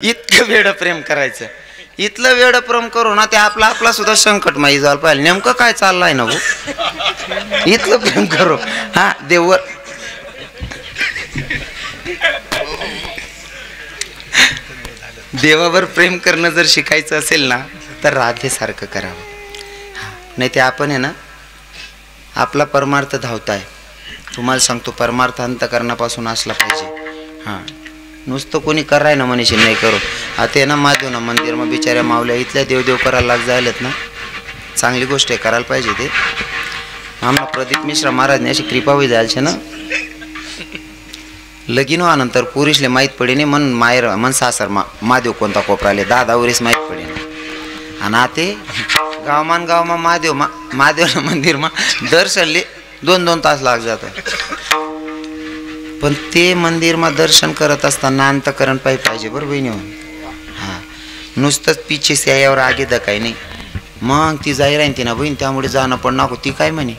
इतकं वेळ प्रेम करायचं, इतलं वेळ प्रेम करू ना ते आपला सुद्धा संकट माही जायला पाहिजे. नेमकं काय चाललंय ना भाऊ, इतलं प्रेम करू. हा देवर देवावर प्रेम करणं जर शिकायचं असेल ना तर राधेसारखं करावं. नाही ते आपण आहे ना आपला परमार्थ धावताय. तुम्हाला सांगतो परमार्थ अंतकरणापासून असला पाहिजे. हां नुसतं कोणी कराय ना मनीषी नाही करू. आता ना महादेव ना मंदिर मग बिचाऱ्या मावल्या इथल्या देवदेव करायला लाग जायलेत ना, चांगली गोष्ट आहे, करायला पाहिजे. ते आम्हाला प्रदीप मिश्रा महाराजने अशी कृपा होई जायची ना, लगीन व्हानंतर पुरुषले माहीत पडे नाही मन मायर मन सासर महादेव कोणता कोपराले 10 वरीस माहीत पडे. आणि आता गावमा महादेव मंदिरमा दर्शनले 2-2 तास लाग जातात. पण ते मंदिरमा दर्शन करत असताना अंतकरण पाहिजे बरं बहिणी. हां नुसतंच पिछे यावर आगे दकाय नाही. मग ती जाई राहीन ती ना बहीण, त्यामुळे जाणं पण नको. ती काय म्हणे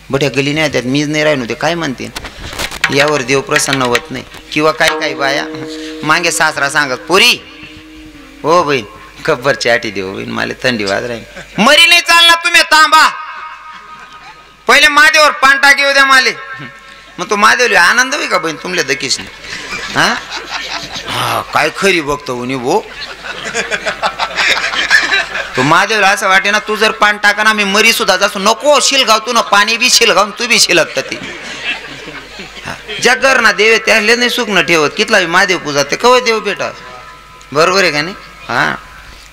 बट्या गली नाही त्यात मीच नाही राहिनो, ते काय म्हणते यावर देव प्रसन्न होत नाही. किंवा काही बाया मागे सासरा सांगत पोरी हो बहीण कब्बरची आठी देव बहीण मला थंडी वाज राहील. मरी नाही चालणार तुम्ही तांबा, पहिले महादेवर पान टाकी होत्या माले. मग तो महादेवले आनंद होई का बहीण तुमले दकीस नाही. हा काय खरी बघतो उनी भो. तो महादेवला असं वाटे ना तू जर पान टाका ना मी मरी सुद्धा जासो नको शिलगाव तू ना पाणी बी शिलगाव तू बी शिलकत ती जगर ना देव त्याले नाही सुख न ठेवत. कितला महादेव पूजा ते कवय देव भेटा. बरोबर आहे का नाही. हां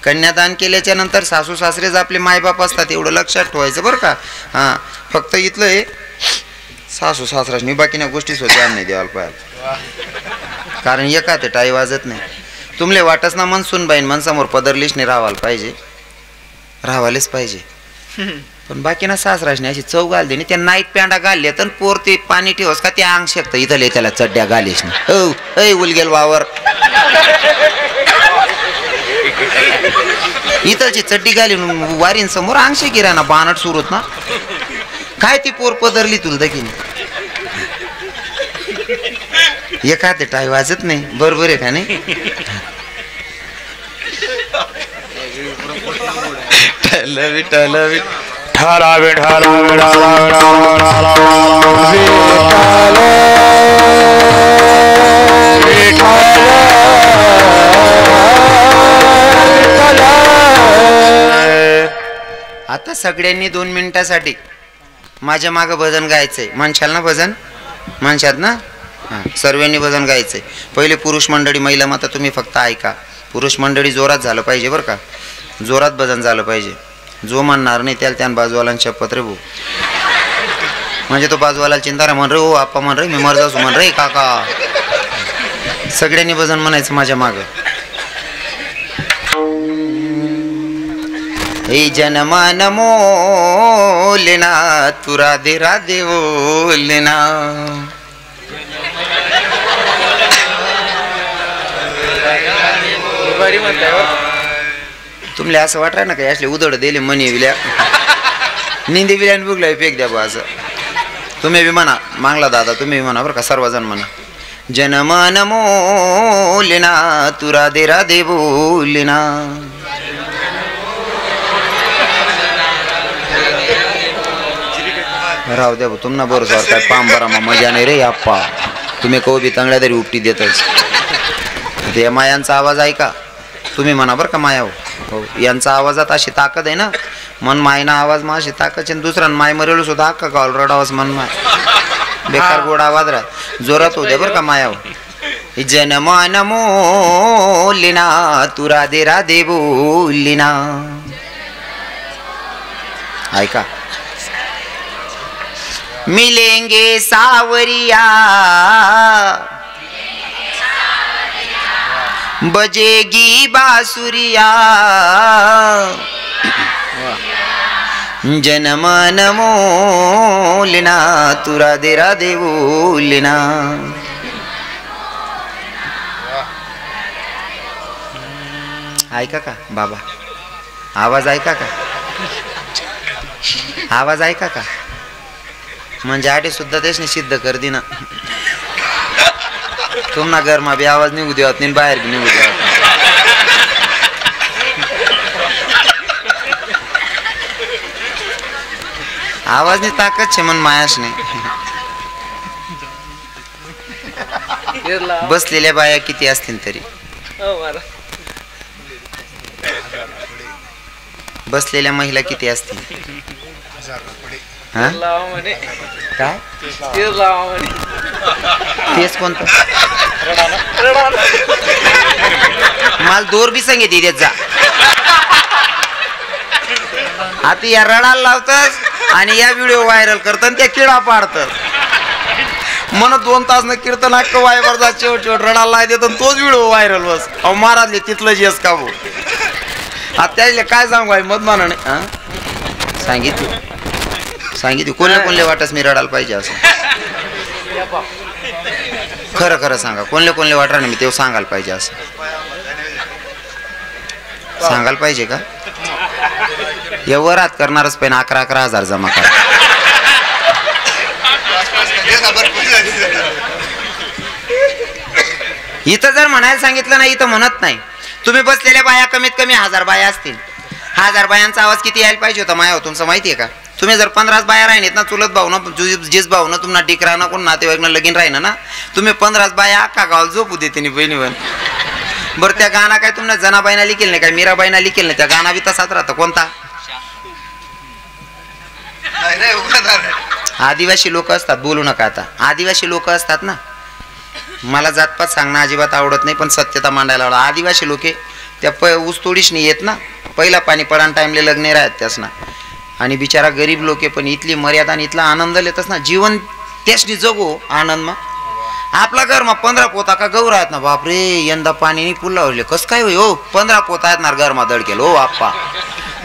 कन्यादान केल्याच्या नंतर सासू सासरेच आपले मायबाप असतात एवढं लक्षात ठेवायचं बरं का. हां फक्त इथलं हे सासू सासराच बाकीच्या गोष्टी स्वतः नाही द्यायला पाहिजे. कारण एका ते टाई वाजत नाही. तुमले वाटच ना मन सुनबाईन मन समोर पदरलीच नाही राहायला पाहिजे, राहावालेच पाहिजे. पण बाकीना सासराशने अशी चव घाल देणे. त्या नाईट पॅन्डा घालले तर पोर ते पाणी ठेवस का ते अंग शकतं इथले त्याला चड्ड्या घालीस नाही. हो ऐ उलगेल वावर इथलची चड्डी घालीन वारीन समोर अंगशे गिराना बानट सुरूत ना काय ती पोर पदरली तुला दखीने एका ते टाय वाजत नाही. बरोबर आहे का नाही. ठलवी ठलवी ठरावी ठरावी आता सगळ्यांनी 2 मिनिटासाठी माझ्या मागं भजन गायचंय. म्हणशाल ना भजन म्हणशात ना. हां सर्वांनी भजन गायचंय. पहिले पुरुष मंडळी महिला माता तुम्ही फक्त ऐका. पुरुष मंडळी जोरात झालं पाहिजे बरं का, जोरात भजन झालं पाहिजे. जो म्हणणार नाही त्याला बाजूवाल्यांच्या शपथ रे भाऊ. म्हणजे तो बाजूवाला चिंतारा म्हण रे हो आप्पा म्हण रे मी मर जासू म्हण रे काका. सगळ्यांनी भजन म्हणायचं माझ्या मागं. हे जनमान मोलेना तू राधे राधे बोलेना. तुमले असं वाटलं ना काय असले उदड दिले मनी विल्या निंदी विल्या बुगला फेक द्या बा असं. तुम्ही बी म्हणा मागला दादा तुम्ही बी म्हणा बरं का सर्वजण म्हणा. जनमन मोलेना तू राधे राधे बोलेना. राहू द्या तुम्हाला बरोबर काय पाम बरा मजा नाही रे आप्पा. तुम्ही कहो बी तांगड्या तरी उपटी देतच. ते मायांचा आवाज ऐका तुम्ही म्हणा बरं का माया हो. यांचा आवाजात अशी ताकद आहे ना. मन मायना आवाज मा अशी ताकद. दुसरा माय मरेलो सुद्धा हक्का का रडावाज मन माय बेकार गोड आवाज राहत जोरात होऊ द्या बरं का माया हो. जनमान मोलिना तू राधे राधे बोलिना. ऐका मिलेंगे सावरिया बजेगी बासुरिया जनमन मोलिना तू राधे राधे बोलिना. ऐका का बाबा आवाज ऐका का, आवाज ऐका का. म्हणजे आटे सुद्धा देशने सिद्ध कर दी ना. तुमना घर में भी आवाज नहीं उद्या बाहर भी नहीं उद्या आवाजनी ताकद छे मन मायास नाही. बसलेल्या बाया किती असतील तरी, बसलेल्या महिला किती असतील? हा? काय तेच कोणतं मला दोर बी सांगितली देत जा. आता या रडाला लावतस आणि या व्हिडिओ व्हायरल करत त्या किडा पाडत म्हणत 2 तास न कीर्तन हक्क वायवर जा शेवट रडाला देत तोच व्हिडिओ व्हायरल बस. अहो महाराजले तिथलं जेस का भाऊ. आता त्याला काय सांगू आहे मत माना नाही. सांगितली कोणले वाटस मी रडायला पाहिजे असं. खरं खरं सांगा कोणले वाटा नाही मी तेव्हा सांगायला पाहिजे असं सांगायला पाहिजे का? या वरात करणारच पण 11,000 जमा करा. इथं जर म्हणायला सांगितलं नाही इथं म्हणत नाही. तुम्ही बसलेल्या बाया कमीत कमी 1000 बाया असतील. 1000 बायांचा आवाज किती यायला पाहिजे होता माया तुमचं माहितीये का? तुम्ही जर 15 बाया राहिनेत ना चुलत भाऊ ना जिस भाऊ ना तुम्हाला डिकरा ना कोण नातेवाईक ना लगीन राहिना ना तुम्ही 15 बाया अख्खा गावाला झोपू देते नि बहिणीवर. बरं त्या गाणं काय तुम्हाला जनाबाईना लिखेल नाही काय मीराबाईना लिखेल नाही त्या गाणं बी तसाच राहतं. कोणता? आदिवासी लोक असतात. बोलू नका आता. आदिवासी लोक असतात ना. मला जातपात सांगणं अजिबात आवडत नाही पण सत्यता मांडायला आवडत. आदिवासी लोके त्या ऊसतोडीच नाही येत ना. पहिला पाणी पडान टाइमले लग्न राहत त्यास ना. आणि बिचारा गरीब लोके पण इथली मर्यादा आणि इथला आनंद लेतच ना. जीवन त्यासनी जगो आनंद मा. आपला घर मा 15 पोता का गौर आहेत ना. बापरे यंदा पाणी पुल्ला होईल कस काय होई हो. 15 पोता आहेत ना घर मा दडकेल हो आप्पा.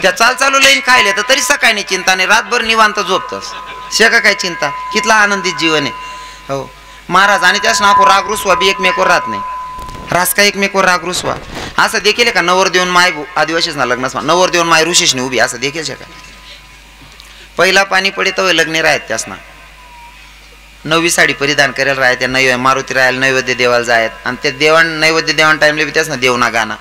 त्या चालू लाईन खायले तर तरी सकाळी नाही चिंता नाही रातभर निवांत झोपतस. शेका काय चिंता. कितला आनंदित जीवन आहे हो महाराज. आणि त्यास नाको राग रुसवा बी एकमेकावर राहत नाही. रास का एकमेकावर राग रुसवा असं देखील का? नवर देऊन माय आदिवासीच ना लग्न नवर देऊन माय ऋषीच नाही उभी असं देखील शका. पहिला पाणी पडे तर लग्न राहत त्यास ना. 9वी साडी परिधान करायला राहत त्या मारुती राहायला नैवेद्य देवाला जायत आणि ते देवाण नैवेद्य देवाण टाइमले त्यास ना देवना गाणं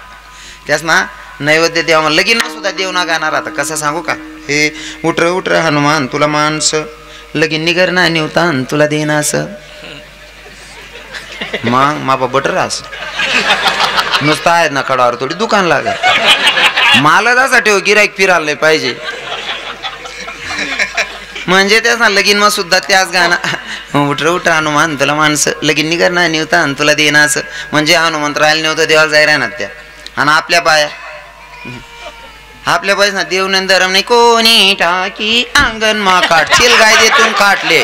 त्यास ना नैवेद्य देवा लगीन सुद्धा देवना गाणं राहतं. कसं सांगू का? हे उठ हनुमान तुला माणसं लगीन निगर ना निवतान तुला देना असं मग मापा बटर अस नुसतं आहेत ना कडावर थोडी दुकान लागत. मला जसा ठेव गिराईक फिरायला नाही पाहिजे म्हणजे त्याच ना लगीन मग सुद्धा त्याच गाणं उठ हनुमान तुला माणसं लगीन निघर ना निवता तुला देणं असं म्हणजे हनुमंत राहायला नव्हतं देवाला जाय राहणार त्या. आणि आपल्या बाया ना देवनंदरम नाही कोणी टाकी अंगण मा काटशील गाय देतून काटले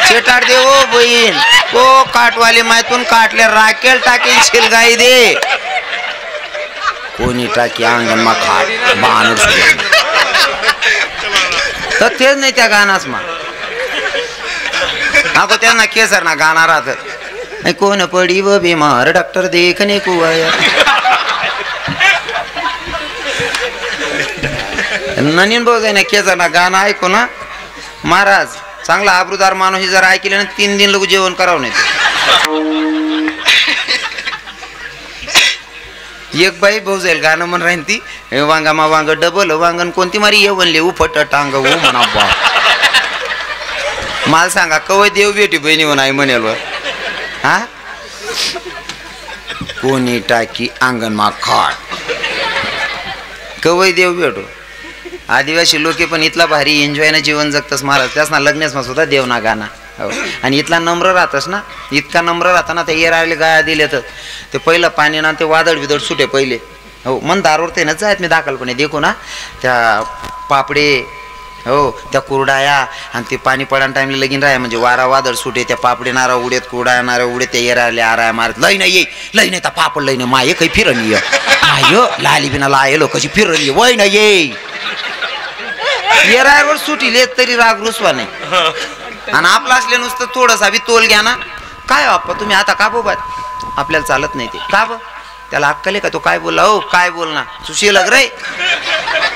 चेटाड दे ओ बहीण ओ काटवाले मायतून काटले राखेल टाकेल शिलगाई दे कोणी टाकी अंगण मा खाट बाण तर तेच नाही त्या गाण्यास मा अगो त्यांना केसर ना गाणं राहत कोण पडी व बिमार डॉक्टर देखणे कुवाया ननीन भाऊ जाय ना केसर ना गाणं ऐकू ना महाराज. चांगला आबरूदार माणूस जर ऐकले ना 3 दिन लोक जेवण करावं नाही. एक बाई भाऊ जाईल गाणं म्हण राहीन ती वांगा मा वांग डबल वांगण कोणती मारी येवणले उफट टांग हो म्हणा बा. मला सांगा कवय देव भेटी बहिणी म्हणा म्हणेल हा कोणी टाकी अंगण मा खाट कवय देव भेटो. आदिवासी लोके पण इथला भारी एन्जॉयनं जीवन जगतस महाराज. त्यास ना लग्नेस मग सुद्धा देवना गाणं हो. आणि इथला नम्र राहतस ना. इतका नम्र राहता ना ते येराले गाया दिले तर ते पहिलं पाणी ना ते वादळ बिदळ सुटे पहिले हो मन दारोडते ना जायत मी दाखलपणे देखू ना त्या पापडे हो त्या कुरडाया आणि ते पाणी पडान टाइमला लगीन राहा म्हणजे वारा वादळ सुटे त्या पापडे नारा उडेत कुरडाया नारा उडे त्या येराले आराया मारत लई नाही ये लई नाही तर पापड लई नाही माये काही फिरली माय लाली बिना लायलो कशी फिरली वय नाही ये येरावर सुटीले तरी राग रुसवा नाही. आणि आपलं असले नुसतं थोडंसा बी तोल घ्या ना काय बाप्पा तुम्ही आता का बोबात आपल्याला चालत नाही ते का ब त्याला अक्कल आहे का? तो काय बोलला हो काय बोलना सुशील रे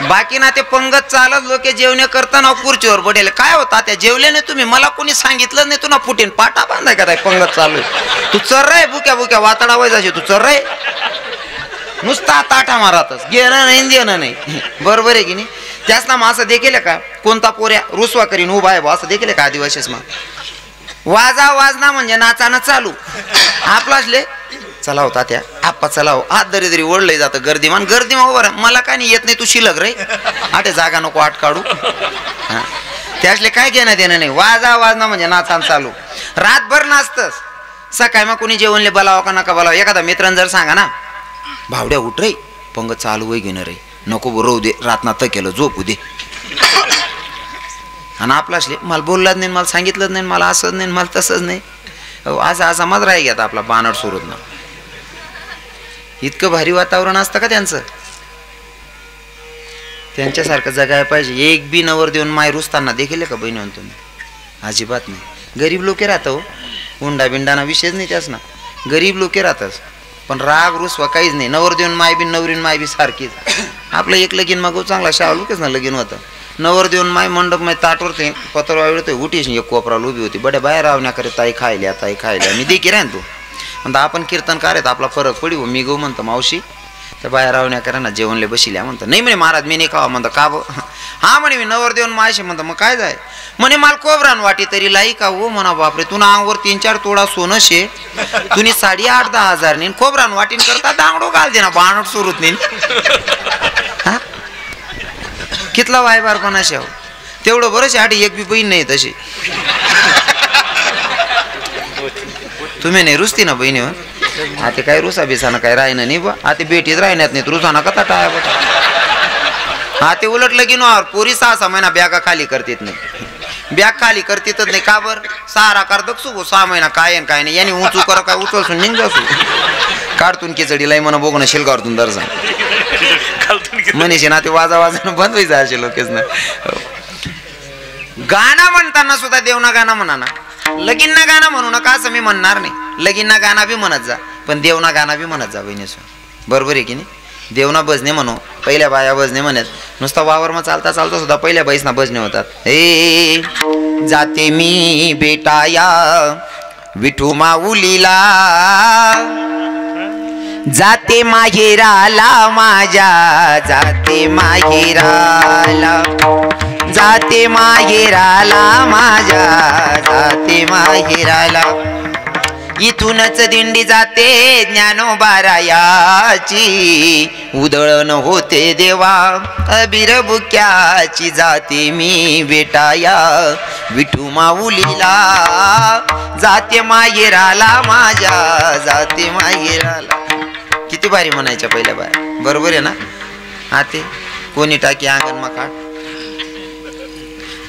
बाकी ना ते पंगत चालत लोक जेवणे करताना खुर्चीवर पडेल काय होता त्या जेवल्याने तुम्ही मला कोणी सांगितलं नाही तुला फुटीन पाटा बांधाय का पंगत चालू तू चर रे बुक्या बुक्या वातडा वाजायचे तू चर रे नुसता ताटा मारतच घेणं नाही देणं नाही बरोबर आहे की नाही. त्याच ना असं देखील का कोणता पोऱ्या रुसवा करीन उभा आहे बा असं देखील का आदिवासीच मग वाजना म्हणजे नाचानं चालू आपलाचले चला होता त्या आप्पा चलाव हात दरी ओढलंय जातं गर्दीमान उभं मला काय नाही येत नाही तू शिलक रे आटे जागा नको आट काढू त्यासले काय घेणं देणं नाही वाजना म्हणजे नाचानं चालू रातभर नाचतस सकाळी मग कोणी जेवणले बोलावं का नका बोलावं एखादा मित्रांनी जर सांगा ना भावड्या उठ रे पंग चालू वय घेणं रे नको बरवू दे रातना तर केलं झोपू दे आणि आपलाच मला बोललाच नाही मला सांगितलंच नाही मला असंच नाही मला तसंच नाही असा मज राही घ्या आपला बानड सुरत ना इतकं भारी वातावरण असतं का त्यांचं त्यांच्यासारखं जगायला पाहिजे एक बी नवर देऊन माय रुसताना देखील का बहिणी म्हणतो मी अजिबात नाही गरीब लोके राहतं हो हुंडा बिंडाना विषयच नाही त्याच ना गरीब लोके राहतच पण राग रुसवा काहीच नाही नवर देऊन माय बी नवरीन माय बी सारखीच आपलं एक लगीन मागव चांगला शालूकच ना लगीन होतं नवर देऊन माय मंडप माय ताटवरते पत्र वाळते उठीस एक कोपराला उभी होती बड्या बाहेर रावण्याकरे ताई खायल्या मी देखील राहीन तू म्हणता आपण कीर्तनकार आहेत आपला फरक पडी मी गो म्हणतो मावशी त्या बाहेर रावण्याकरे ना जेवणले बसिल्या म्हणतो नाही म्हणे महाराज मी नाही खावा म्हणतो का हा म्हणे मी नवर देऊन मायशी म्हणतो मग काय जाय म्हणे मला कोबरान वाटी तरी लाई का हो म्हणा बापरे तुला अंगवर 3-4 तोडा सोनं शे तुम्ही 8,5-10 हजार नेन कोबरान वाटीन करता दांगडो घाल दे ना बाणट सुरूत नेन कितला वायबारपणा शेव तेवढं बरंच आठी एक बी बहीण नाही तशी तुम्ही नाही रुसती ना बहिणी आता काय रुसा बिसाना काय राहिनं नाही बा आता बेटीत राहण्यात नाही रुसाना कथा टाळ्या बा हा ते उलट लगीन पोरी 6 महिना बॅगा खाली करतेत नाही बॅग खाली करतेतच नाही का बर सारा कर दक्षू 6 महिना काय नाही यांनी उंचू कर काय उचलसून निघ जासू काढतून खिचडीला म्हणा बघू ना शिलगावतून दर्शन मनीषे ना ते वाजानं बंद व्हायचं असे लोकेच ना गाणं म्हणताना सुद्धा देवना गाणं म्हणा ना लगीन ना गाणं म्हणू नका असं मी म्हणणार नाही लगीन ना गाणं बी म्हणत जा पण देवना गाणं बी म्हणत जा बहिणीसो बरोबर आहे की नाही देवना भजने म्हणू पहिल्या बाया भजने म्हणत नुसता वावर मग चालता सुद्धा पहिल्या बाईसना भजने होतात हे जाते मी बेटाया विठू माऊलीला जाते माहेराला माझ्या जाते माहेराला माझ्या जाते माहेराला इथूनच दिंडी जाते ज्ञानोबारायाची उधळण होते देवा अबीर बुक्याची जाते मी बेटाया विठू माऊलीला जाते माहेराला माझ्या जाते माहेराला किती भारी म्हणायच्या पहिल्या बाय बरोबर आहे ना आते कोणी टाकी अंगण मका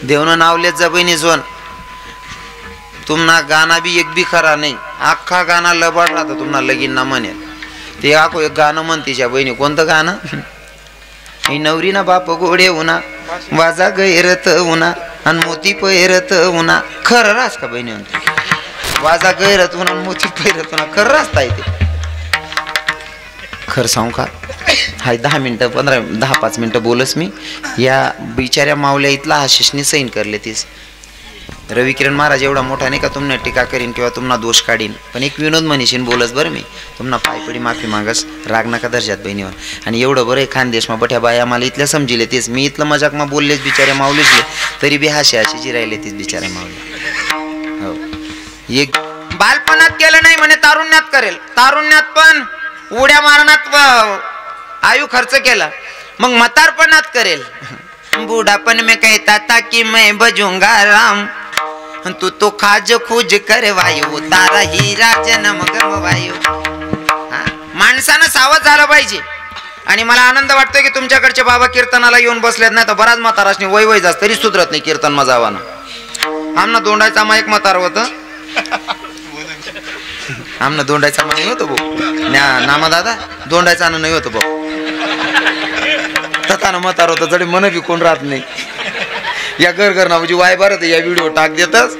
देवनं नावलेत जा बहिणी सोन तुम्हाला गाणं बी एक बी खरा नाही अख्खा गाणं लबाड राहतं तुम्हाला लगीन ना म्हणेल ते आखो एक गाणं म्हणतीच्या बहिणी कोणतं गाणं ही नवरी ना बाप गोडे उन्हा वाजा गैरत उन्हा आणि मोती पैरत उन्हा खरं रास का बहिणी म्हणते वाजा गैरत उन्हा मोती पैरत उन्हा खरं रास्ता येते खरं सांगू का हाय 10 मिनटं 10-5 मिनटं बोलस मी या बिचाऱ्या मावल्या इथला आशिषनी सैन करले तीस रवी किरण महाराज एवढा मोठा नाही का तुमने टीका करीन किंवा तुम्हाला दोष काढीन पण एक विनोद म्हणीशीन बोलस बरं मी तुम्हाला पायपडी माफी मागस राग नका दर्जात बहिणीवर आणि एवढं बरं खानदेश मग बठ्या बाया मला इथल्या समजिले तेच मी इथलं मजाक मग बोललेच बिचाऱ्या माऊलीचले तरी बी हाशी जी राहिले तीच बिचाऱ्या माऊली हो एक बालपणात केलं नाही म्हणे तारुण्यात करेल तारुण्यात पण उड्या मारण्यात आयु खर्च केला मग म्हातारपणात करेल बूढ़ापन में कहता था कि मैं बजूंगा राम तू तो खाज खूज कर वायू तारा हीरा जन्म गम वायू माणसानं सावध झालं पाहिजे आणि मला आनंद वाटतोय की तुमच्याकडचे बाबा कीर्तनाला येऊन बसलेत नाही तर बराच म्हाताराशनी वय जास्त तरी सुधरत नाही कीर्तन मजावानं आमना दोंडायचा मा एक म्हातार होतं आमना दोंडायचा मा नाही होतो भाऊ नामा दादा दोंडायचा नाही होतो भाऊ तथानं म्हातार होतं जडी मन बी कोण राहत नाही या घर ना म्हणजे वाय बरं या व्हिडिओ टाक देतच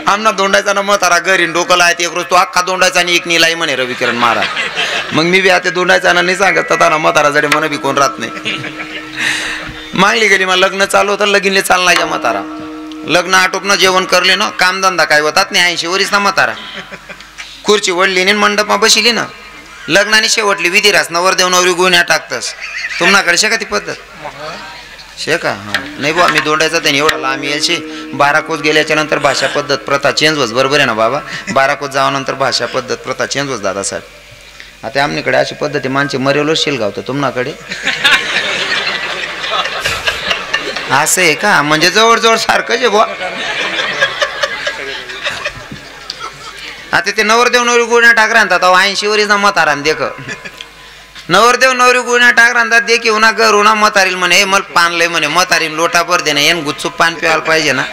आमना दोंडायचा ना म्हातारा घरी डोकं आहे एक रोज तो अख्खा दोंडायचा आणि एक निलाई म्हणे रवी किरण महाराज मग मी बी आता दोंडायचा नाही सांगत तथानं म्हातारा जडी मन बी कोण राहत नाही मागली गेली मग लग्न चालू होतं लगीनले चालला या म्हातारा लग्न आटोपनं जेवण करले ना कामधंदा काय होतात नाही 80 वरीस ना म्हातारा खुर्ची वडली ने मंडपमा बसिली ना लग्नाने शेवटली विधी रास नवरदेव नवरी गुन्ह्या टाकतस तुम्हाकडे का ती पद्धत शे का? हां नाही बुवा मी दोंडायचा त्याने एवढा लांब यायची. 12 कोस गेल्याच्या नंतर भाषा पद्धत प्रथा चेंज होस. बरोबर आहे ना बाबा? 12 कोस जावानंतर भाषा पद्धत प्रथा चेंज होस दादासाहेब. आता आमनीकडे अशी पद्धती माणसे मरेलो शिलगावतं तुमनाकडे असं आहे का? म्हणजे जवळजवळ सारखंच आहे बुवा. आता ते नवरदेव नवरी गुन्हा टाक राहतात 80 वरीच ना म्हातारान देख. नवरदेव नवरी गुन्हा टाक राहतात दे की उन्हा घर उन्हा म्हातारील म्हणे मला पान लय म्हणे म्हातारीन लोटा भर दे ना यान गुच्चूप पान प्यायला पाहिजे ना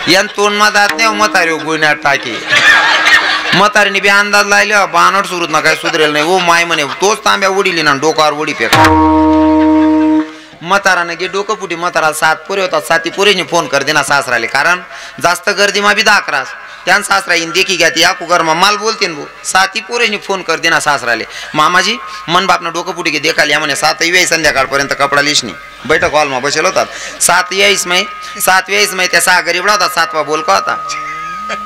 यान तोंड मा जात नाही म्हातारी गुन्हा टाकी. म्हातारीने बी अंदाज लायले बानट सुरूत ना काय सुधरेल नाही. ओ माय म्हणे तोच तांब्या उडीली ना डोकावर उडी फेक. म्हाताराने गे डोकं फुटी. म्हातारा 7 पोरे होतात. 7 पोरेने फोन कर देना सासराले कारण जास्त गर्दी मा बी 10 अकरास त्यान सासरा येईन देखी घ्या ती आखू घर माल बोलते भाऊ. 7 पोरेने फोन कर देना सासराले मामाजी मन बापनं डोकं फुटी घे देखाल या म्हणे 7 वेळी संध्याकाळपर्यंत कपडा लिशनी बैठक हॉलमा बसेल होतात. 7 वेळीस मै 7 वेळीस मै त्या 6 गरीबडा होता 7वा बोलका होता.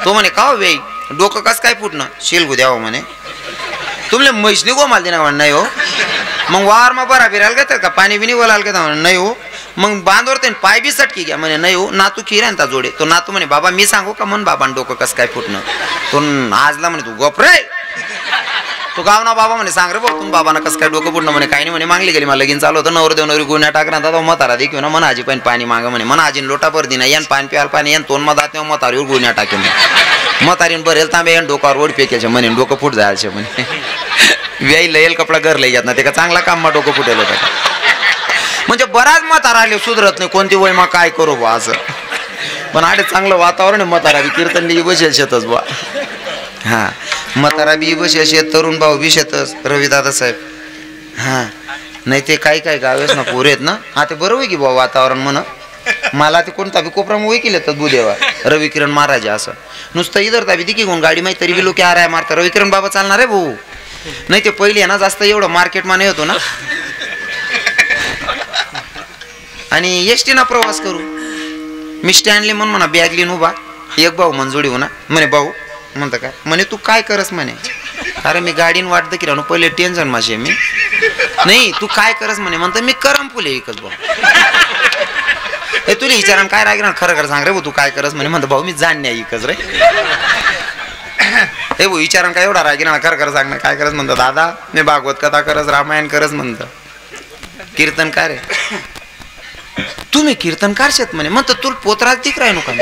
तो म्हणे का वेळी डोकं कस काय फुटणं शिलगू द्यावं म्हणे तुमले म्हैसनी गोमाल देना म्हणे नाही हो. मग वार मग बरा फिरायला घेतात का पाणी बिनी बोलायला घेता म्हणे नाही हो. मग बांधवरते पाय बी सटकी घ्या म्हणे नाही हो. नातू खिरांता जोडे तो नातू म्हणे बाबा मी सांगू का म्हण बाबा डोकं कसं काय फुटणं. तो आजला म्हणे तू गप रे तो गाव ना बाबा म्हणे सांग रे भाऊ तुम बाबांना कसं काय डोकं फुटणं म्हणे काही नाही म्हणे मागली गेली मला लगीन चालू होतं नवरदेव नवरी गुन्हा टाकणार तो म्हातारा देखील ना मन आजी पण पाणी माग म्हणे मन आजीन लोटा भर दिना यान पाणी प्याल पाणी यान तोंड मधात नाही म्हातारीवर गुन्हा टाकेन म्हातारीन भरेल तांबे यान डोकावर ओढ फेकायचे म्हणे डोकं फुट जायचे म्हणे. व्याई लयेल कपडा घर लई घेत ना ते का चांगला काम मा डोकं फुटेल होतं. म्हणजे बराच म्हातारा आले सुधरत नाही कोणती वय मग काय करू बा असं. पण आडे चांगलं वातावरण आहे म्हातारा बी कीर्तन बी बसेल शेतच बा. हां म्हातारा बी बसेल शेत तरुण भाऊ बी शेतच रविदादा साहेब. हां नाही ते काही काही गावेस ना पोरे आहेत ना. हा ते बरोबर की बा वातावरण म्हण मला ते कोणता बी कोपरा मुळे केले तर बुदेवा रविकिरण महाराज असं नुसतं इधर ताबी दिकी घेऊन गाडी माहिती तरी बी लोक आराय मारतात रविकिरण बाबा चालणार आहे भाऊ. नाही ते पहिले ना जास्त एवढं मार्केटमा नाही होतो ना आणि एसटी ना प्रवास करू मी स्टँडली म्हणून म्हणा बॅगली उभा एक भाऊ मंजुडी हो ना म्हणे भाऊ म्हणतं काय म्हणे तू काय करस म्हणे अरे मी गाडीन वाटतं की राहू पहिले टेन्शन माझे मी नाही तू काय करस म्हणे म्हणतं मी करम फुले एकच भाऊ हे तुला विचारा काय राहणार खरं खरं सांग रे भाऊ तू काय करस म्हणे म्हणतं भाऊ मी जाणण्या एकच रे हे भाऊ विचारण काय एवढा रागी ना खरं खरं सांग ना काय करस म्हणतं दादा मी भागवत कथा करस रामायण करस म्हणतं कीर्तन काय रे तुम्ही कीर्तनकार शेत म्हणे म्हणतं तुला पोतराज दिक राही नका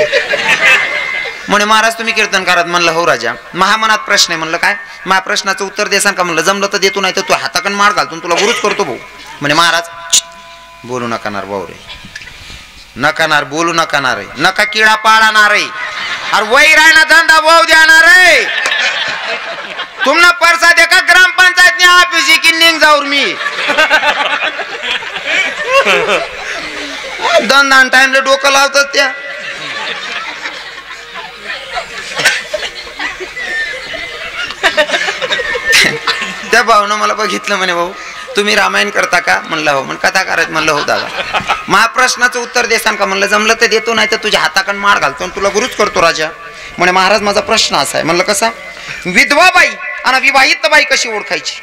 म्हणे महाराज तुम्ही कीर्तनकारात म्हणलं हो राजा महामनात प्रश्न आहे म्हणलं काय माझ्या प्रश्नाचं उत्तर देसान का म्हणलं जमलं तर देतो नाही तर तू हाताकन मार घालतो तुला गुरुच करतो भाऊ म्हणे महाराज बोलू नकाणार भाऊ रे नकाणार बोलू नकाणार रे नका किडा पाळणार रे अरे वही राहना धंदा भाऊ देणार रे तुमना परसा दे का ग्रामपंचायत ऑफिस की निघ जाऊर मी धंदा टाइमला डोकं लावतात त्या त्या भाऊनं मला बघितलं म्हणे भाऊ तुम्ही रामायण करता का म्हणलं हो म्हण कथा करायचं म्हणलं हो दादा महाप्रश्नाचं उत्तर देसान का म्हणलं जमलं तर देतो नाही तर तुझ्या हाताकन मार घालतो तुला गुरुच करतो राजा म्हणे महाराज माझा प्रश्न असा आहे म्हणलं कसा विधवा बाई आणि विवाहित बाई कशी ओळखायची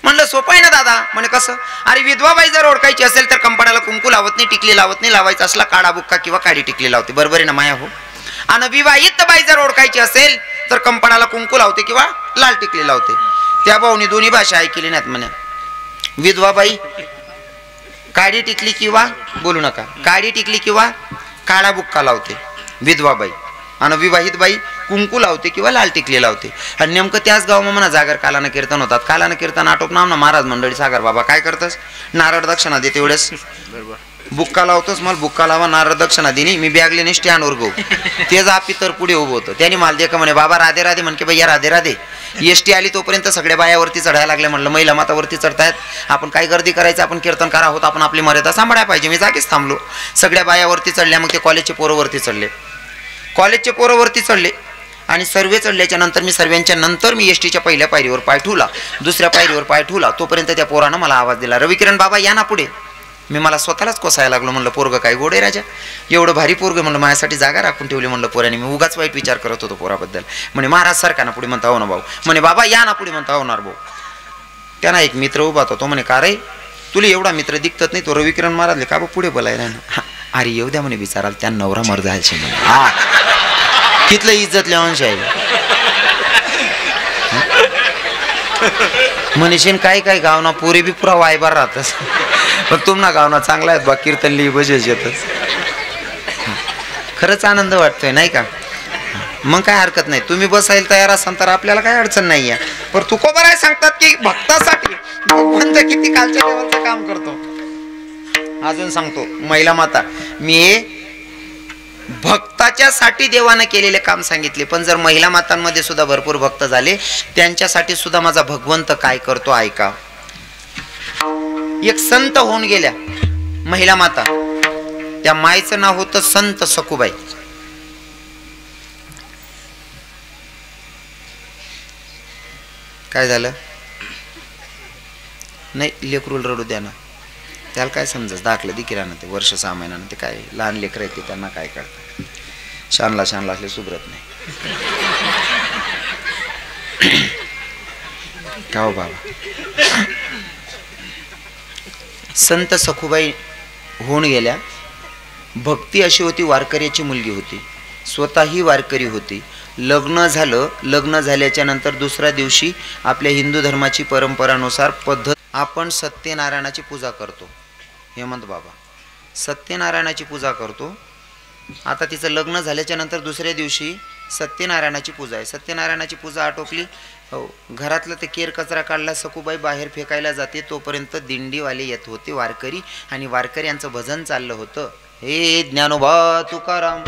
म्हणलं सोपं आहे ना दादा म्हणे कसं अरे विधवा बाई जर ओळखायची असेल तर कंपाडाला कुंकू लावत नाही टिकली लावत नाही लावायचं असला काळा बुक्का किंवा काळी टिकली लावते बरोबर आहे ना माया हो आणि विवाहित बाई जर ओळखायची असेल तर कंपाडाला कुंकू लावते किंवा लाल टिकली लावते त्या भाऊनी दोन्ही भाषा ऐकली नाहीत म्हणे विधवा बाई काळी टिकली किंवा बोलू नका काळी टिकली किंवा काळा बुक्का लावते विधवा बाई आणि विवाहित बाई कुंकू लावते किंवा लाल टिकली लावते आणि नेमकं त्याच गावामध्ये म्हणा जागर कालानं कीर्तन होतात कालानं कीर्तन आटोप नाम ना महाराज मंडळी सागर बाबा काय करतस नारळ दक्षिणा देते एवढेच बुक्का लावतोच मला बुक्का लावा नारळ दक्षिणा दिनी मी बॅगलेने स्टँडवर गो ते जापी तर पुढे उभं होतं त्यांनी मला दे का म्हणे बाबा राधे राधे म्हण की भैया राधे राधे एसटी आली तोपर्यंत सगळ्या बायावरती चढायला लागले म्हणलं महिला मातावरती चढतायत आपण काय गर्दी करायचं आपण कीर्तन करा होत आपण आपली मर्यादा सांभाळायला पाहिजे मी जागीच थांबलो सगळ्या बायावरती चढल्या मग ते कॉलेजचे पोरवरती चढले कॉलेजचे पोरवरती चढले आणि सर्वे चढल्याच्या नंतर मी सर्वांच्या नंतर मी एसटीच्या पहिल्या पायरीवर पाय ठेवला दुसऱ्या पायरीवर पाय ठेवला तोपर्यंत त्या पोरानं मला आवाज दिला रविकिरण बाबा या ना पुढे मी मला स्वतःलाच कोसायला लागलो म्हणलं पोरग काय गोड आहे राजा एवढं भारी पोरग म्हणलं माझ्यासाठी जागा राखून ठेवली म्हणलं पोराने मी उगाच वाईट विचार करत होतो पोराबद्दल म्हणे महाराज सारखा ना पुढे म्हणता हो ना भाऊ म्हणे बाबा या ना पुढे म्हणता होणार भाऊ त्यांना एक मित्र उभा होता तो म्हणे का रे तुला एवढा मित्र दिखत नाही, तो रविकिरण महाराजले का बा पुढे बोलायला ना. अरे येऊ द्या म्हणे विचाराल, त्या नवरा मर जायचे म्हणे. हा तिथलं इज्जत लेवंश आहे. म्हणशीन काय काय गावना पोरी बी पुरा वायबार राहतस, पण तुम्हाला गावना चांगला आहेत बा, कीर्तन लिही बजेस येतच. खरंच आनंद वाटतोय नाही का. मग काय हरकत नाही, तुम्ही बसायला तयार असाल तर आपल्याला काय अडचण नाही आहे. पण तुकोबा राय सांगतात की भक्तासाठी भगवंत किती कालच्या लेवलचं काम करतो. अजून सांगतो महिला माता, मी भक्ताच्या साठी देवानं केलेले काम सांगितले, पण जर महिला मातांमध्ये सुद्धा भरपूर भक्त झाले त्यांच्यासाठी सुद्धा माझा भगवंत काय करतो ऐका. एक संत होऊन गेल्या महिला माता, त्या माईचं नाव होतं संत सखुबाई. काय झालं नाही, लेकरूल रडू द्या ना, त्याला काय समजत, दाखलं दिकिरानं ते वर्ष 6 महिन्यानं, ते काय लहान लेकर आहेत त्यांना काय करतात, शानला असले सुधरत नाही. का हो बाबा. संत सखुबाई होऊन गेल्या. भक्ती अशी होती, वारकऱ्याची मुलगी होती, स्वतःही वारकरी होती. लग्न झालं, लग्न झाल्याच्या नंतर दुसऱ्या दिवशी आपल्या हिंदू धर्माची परंपरानुसार पद्धत, आपण सत्यनारायणाची पूजा करतो. हेमंत बाबा सत्यनारायणाची पूजा करतो. आता तिचं लग्न झाल्याच्या नंतर दुसऱ्या दिवशी सत्यनारायणाची पूजा आहे. सत्यनारायणाची पूजा आटोपली, हो, घरातलं ते केर कचरा काढला, सखुबाई बाहेर फेकायला जाते, तोपर्यंत दिंडीवाले येत होते वारकरी, आणि वारकऱ्यांचं भजन चाललं होतं. हे ज्ञानोबा तुकाराम,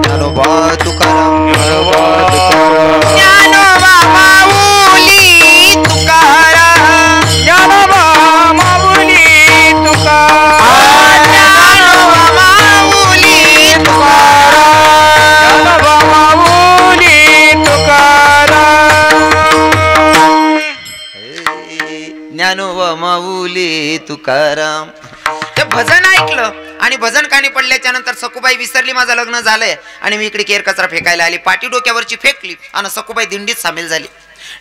ज्ञानोबा तुकाराम, ज्ञानोबा माऊली तुकाराम, ज्ञानोबा माऊली तुकाराम, ज्ञानोबा माऊली तुकाराम, ज्ञानोबा माऊली तुकाराम, ज्ञानोबा माऊली तुकाराम. ते भजन ऐकलं आणि भजन कानी पडल्याच्या नंतर सखुबाई विसरली माझं लग्न झालंय, आणि मी इकडे केर कचरा फेकायला आली. पाठी डोक्यावरची फेकली आणि सखुबाई दिंडीत सामील झाली.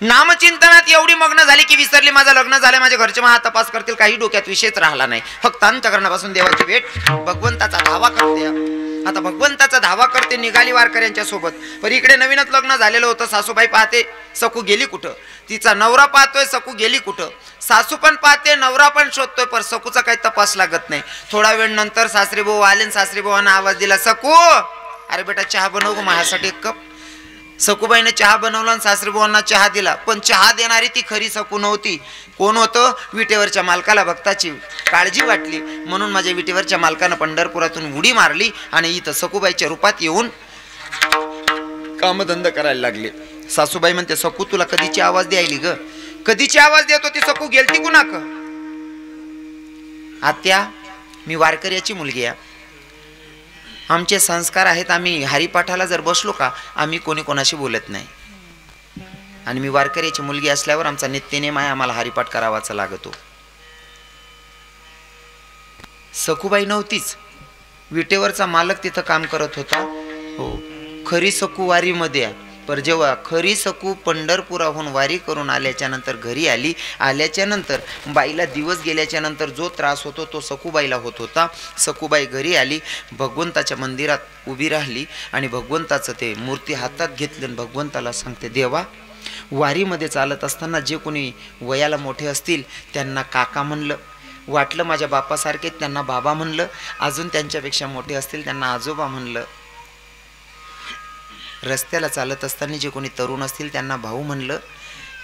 नामचिंतनात एवढी मग्न झाली की विसरली माझं लग्न झालंय, माझे घरचे महा तपास करतील, काही डोक्यात विषयच राहिला नाही. फक्त अंतःकरणापासून देवाची भेट, भगवंताचा धावा करते. आता भगवंताचा धावा करते, निघाली वारकऱ्यांच्या सोबत. पण इकडे नवीनच लग्न झालेलं होतं. सासूबाई पाहते सखू गेली कुठं, तिचा नवरा पाहतोय सखू गेली कुठं, सासू पण पाहते, नवरा पण शोधतोय, पण सखूचा काही तपास लागत नाही. थोडा वेळ नंतर सासरे भाऊ आले, सासरे भावांना आवाज दिला, सखू अरे बेटा चहा बनव गं माझ्यासाठी एक कप. सखुबाईने चहा बनवला आणि सासरे भावांना चहा दिला, पण चहा देणारी ती खरी सखू नव्हती. कोण होतं? विटेवरच्या मालकाला भक्ताची काळजी वाटली, म्हणून माझ्या विटेवरच्या मालकानं पंढरपुरातून उडी मारली आणि इथं सखुबाईच्या रूपात येऊन कामधंदा करायला लागले. सासूबाई म्हणते, सखू तुला कधीची आवाज द्यायली ग, कधीची आवाज देत होती सखू, गेलती कुणाक? आत्या मी वारकऱ्याची मुलगी आहे, आमचे संस्कार आहेत, आम्ही हरिपाठाला जर बसलो का आम्ही कोणी कोणाशी बोलत नाही, आणि मी वारकऱ्याची मुलगी असल्यावर आमचा नित्यनेम आहे, आम्हाला हरिपाठ करावाचा लागतो. सखुबाई नव्हतीच, विटेवरचा मालक तिथं काम करत होता. हो, खरी सखू वारीमध्ये आहे. पर जेव्हा खरी सखू पंढरपुराहून वारी करून आल्याच्या नंतर घरी आली, आल्याच्या नंतर बाईला दिवस गेल्याच्या नंतर जो त्रास होतो तो सखूबाईला होत होता. सखूबाई घरी आली, भगवंताच्या मंदिरात उभी राहिली आणि भगवंताचं ते मूर्ती हातात घेतलं आणि भगवंताला सांगते, देवा वारीमध्ये चालत असताना जे कोणी वयाला मोठे असतील त्यांना काका म्हणलं, वाटलं माझ्या बापासारखे त्यांना बाबा म्हणलं, अजून त्यांच्यापेक्षा मोठे असतील त्यांना आजोबा म्हणलं, रस्त्याला चालत असताना जे कोणी तरुण असतील त्यांना भाऊ म्हणलं.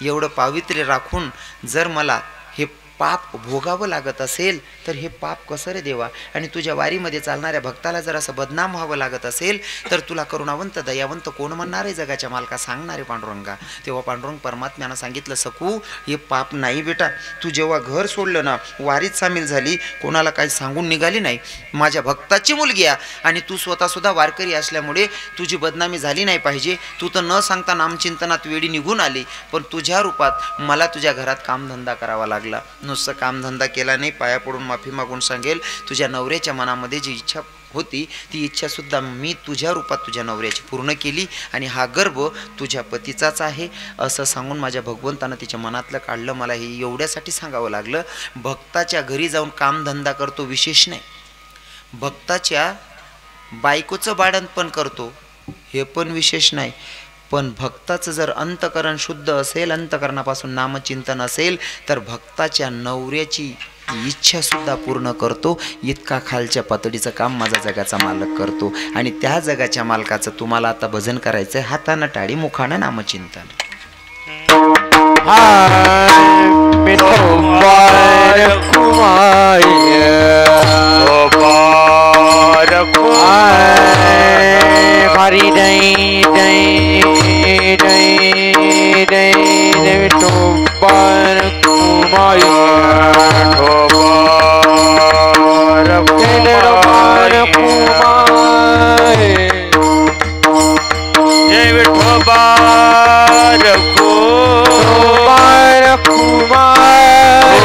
एवढं पावित्र्य राखून जर मला हे पाप भोगावं लागत असेल तर हे पाप कसं रे देवा, आणि तुझ्या वारीमध्ये चालणाऱ्या भक्ताला जर असं बदनाम व्हावं लागत असेल तर तुला करुणावंत दयावंत कोण म्हणणार आहे जगाच्या मालका, सांगणारे पांडुरंगा. तेव्हा पांडुरंग परमात्म्यानं सांगितलं, सखू हे पाप नाही बेटा, तू जेव्हा घर सोडलं ना, वारीत सामील झाली, कोणाला काही सांगून निघाली नाही, माझ्या भक्ताची मुलगी आहे आणि तू स्वतःसुद्धा वारकरी असल्यामुळे तुझी बदनामी झाली नाही पाहिजे. तू तर न सांगता नामचिंतनात वेळी निघून आली, पण तुझ्या रूपात मला तुझ्या घरात कामधंदा करावा लागला. नुसतं कामधंदा केला नाही, पाया पडून माफी मागून सांगेल तुझ्या नवऱ्याच्या मनामध्ये जी इच्छा होती ती इच्छासुद्धा मी तुझ्या रूपात तुझ्या नवऱ्याची पूर्ण केली आणि हा गर्भ तुझ्या पतीचाच आहे असं सांगून माझ्या भगवंतानं तिच्या मनातलं काढलं. मला हे एवढ्यासाठी सांगावं लागलं, भक्ताच्या घरी जाऊन कामधंदा करतो विशेष नाही, भक्ताच्या बायकोचं बाळण पण करतो हे पण विशेष नाही, पण भक्ताचं जर अंतकरण शुद्ध असेल, अंतकरणापासून नामचिंतन असेल तर भक्ताच्या नवऱ्याची इच्छासुद्धा पूर्ण करतो. इतका खालच्या पातळीचं काम माझा जगाचा मालक करतो आणि त्या जगाच्या मालकाचं तुम्हाला आता भजन करायचं आहे. हातानं टाळी मुखानं नामचिंतन. हरि दई दई दई दई ठोपर कुमार ठोपर कुमार जय ठोपर कुमार कुमार कुमार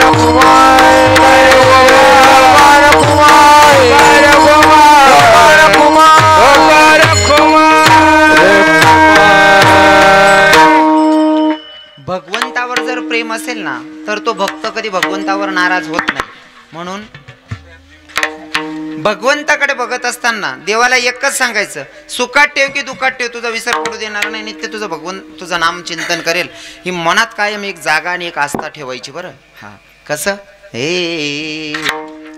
कुमार कुमार भगवंतावर जर प्रेम असेल ना तर तो भक्त कधी भगवंतावर नाराज होत नाही. म्हणून भगवंताकडे बघत असताना देवाला एकच सांगायचं, सुखात ठेव की दुःखात ठेव, तुझा विसर पडू देणार नाही, नित्य तुझं तुझं नाम चिंतन करेल. ही मनात कायम एक जागा आणि एक आस्था ठेवायची. बरं हा कसं, हे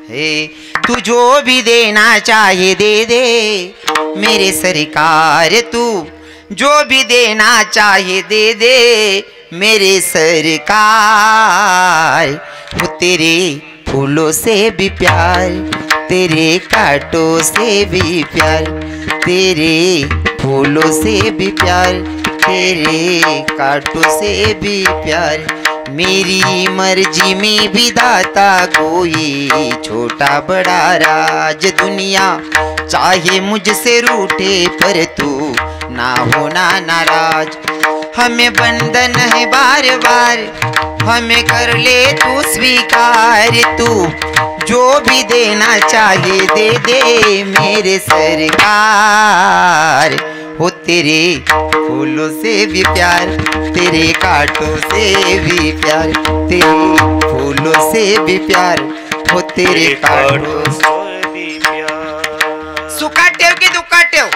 हे तू जो भी देना चाहे दे दे मेरे सरकार, तू जो भी देना चाहे दे दे मेरे सरकार. वो तेरे फूलों से भी प्यार, तेरे कांटों से भी प्यार, तेरे फूलों से भी प्यार, तेरे कांटों से भी प्यार. मेरी मर्जी में भी दाता कोई छोटा बड़ा राज, दुनिया चाहे मुझसे रूठे पर तू ना होना नाराज. हमें बंधन है बार बार, हमें कर ले तू स्वीकार, तू जो भी देना चाहे दे दे मेरे सरकार. हो तेरे फूलों से भी प्यार, तेरे कांटों से भी प्यार, तेरे फूलों से भी प्यार, हो तेरे कांटों से भी प्यार. सुखात ठेव की दुःखात ठेव,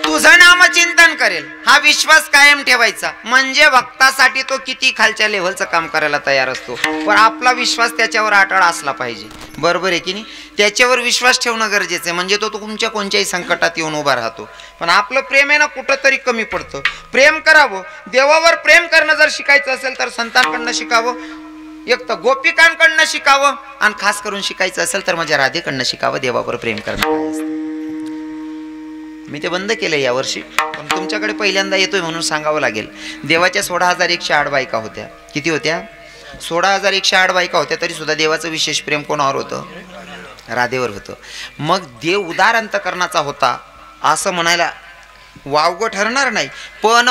तुझं नामचिंतन करेल हा विश्वास कायम ठेवायचा. म्हणजे भक्तासाठी तो किती खालच्या लेव्हलचं काम करायला तयार असतो, पण आपला विश्वास त्याच्यावर अटळ असला पाहिजे. बरोबर आहे की नाही? त्याच्यावर विश्वास ठेवणं गरजेचं आहे, म्हणजे तो तुमच्या कोणत्याही संकटात येऊन उभा राहतो. पण आपलं प्रेम आहे ना कुठंतरी कमी पडतं. प्रेम करावं, देवावर प्रेम करणं जर शिकायचं असेल तर संतांकडनं शिकावं, एक तर गोपिकांकडनं शिकावं, आणि खास करून शिकायचं असेल तर माझ्या राधेकडनं शिकावं देवावर प्रेम करणं काय असतं. मी ते बंद केलं यावर्षी, पण तुमच्याकडे पहिल्यांदा येतोय म्हणून सांगावं लागेल. देवाच्या 16,108 बायका होत्या. किती होत्या? 16,108 बायका होत्या, तरी सुद्धा देवाचं विशेष प्रेम कोणावर होतं? राधेवर होतं. मग देव उदार अंतकरणाचा होता असं म्हणायला वावगं ठरणार नाही, पण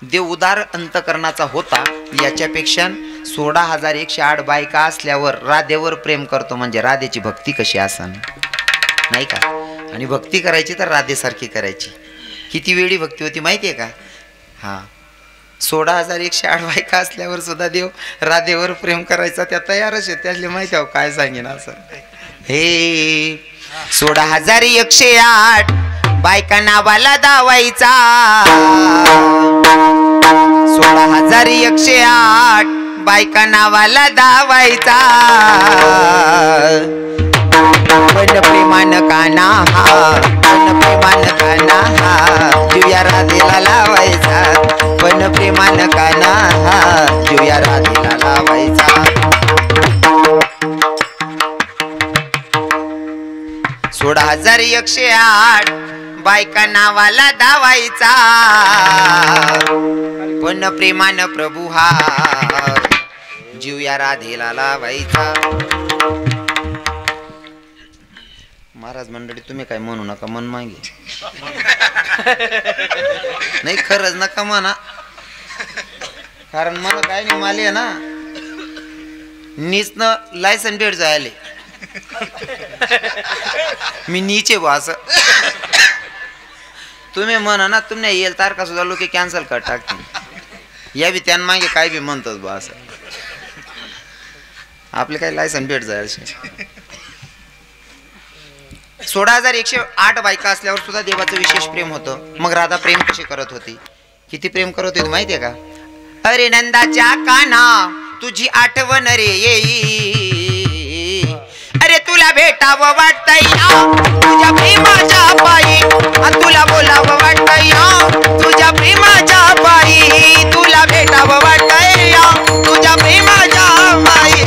देव उदार अंतकरणाचा होता याच्यापेक्षा 16,108 बायका असल्यावर राधेवर प्रेम करतो म्हणजे राधेची भक्ती कशी असन, नाही का? आणि भक्ती करायची तर राधेसारखी करायची. किती वेळी भक्ती होती माहिती आहे का? हां, 16,108 बायका असल्यावर सुद्धा देव राधेवर प्रेम करायचा त्या तयारच आहे. त्यातले माहिती आहे काय सांगेन असं. हे 16,108 बायका नावाला दावायचा 16,108 बायका नावाला दावायचा पण प्रेमान काना पण प्रेमान काना जीवया राधेला लावायचा पण प्रेमान काना जीवया राधेला लावायचा 16,108 बायका नावाला धावायचा पण प्रेमान प्रभू हा जीवया राधेला लावायचा. महाराज मंडळी तुम्ही काय म्हणू नका मन मागे नाही खरंच नका म्हणा कारण मला काय नाही माले ना नीच न लायसन भेट जायले मी नीचे बस तुम्ही म्हणा ना तुम्ही येईल तारखा सुद्धा लोक कॅन्सल कर टाकतील या बी त्यां मागे काय बी म्हणतात बा असं आपले काय लायसन भेट जायला 16,108 बायका असल्यावर सुद्धा देवाचं विशेष प्रेम होतं. मग राधा प्रेम कशी करत होती किती प्रेम करत होती माहितीये का. अरे नंदाच्या काना तुझी आठवण रे येई अरे तुला भेटावं वाटतंय तुझ्या प्रेमाच्या पायी तुला बोलावं वाटतंय तुझ्या प्रेमाच्या पायी तुला भेटावं वाटतंय तुझ्या प्रेमाच्या पायी.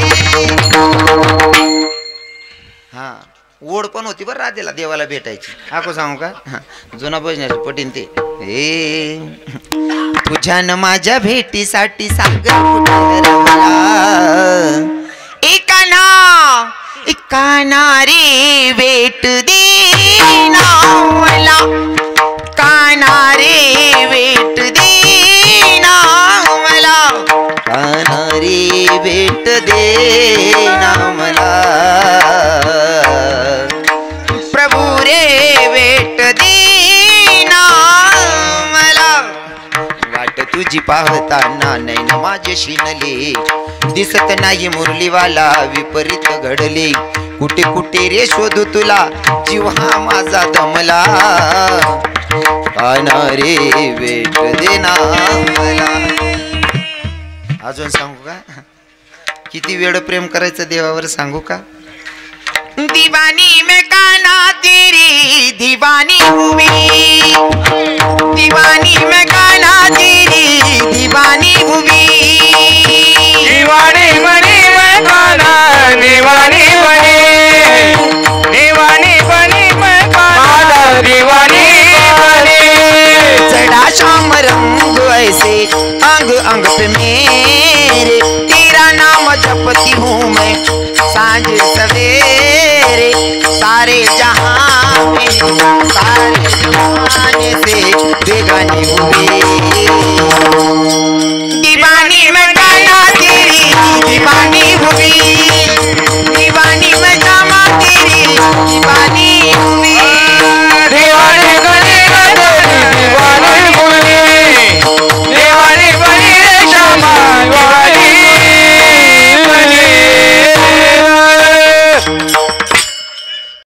हा ओढ पण होती बरं राधेला देवाला भेटायची. आको सांगू का जुना भजनाची पटीन ते हे तुझ्यान माझ्या भेटीसाठी सांग एकाना रे भेट देना मला काना रे भेट देना मला काना रे भेट देना मला प्रभू रे भेट देना मला वाट तुझी पाहताना नैन माझे शिनले दिसत नाही मुरलीवाला विपरीत घडले कुठे कुठे रे शोधू तुला जीव हा माझा दमला काना रे भेट देना मला. अजून सांगू का किती वेळ प्रेम करायचं देवावर सांगू का. दीवानी में काना तेरी दीवानी हुई दीवानी में काना तेरी दीवानी हुई दीवानी बनी मैं काना दीवानी बनी मैं काना दीवानी बनी. चढ़ा शाम रंग ऐसे अंग अंग पे मेरे तेरा नाम जपती हूँ मैं सांझ सवेरे सारे जहां में सारे जमाने से बेगानी हुई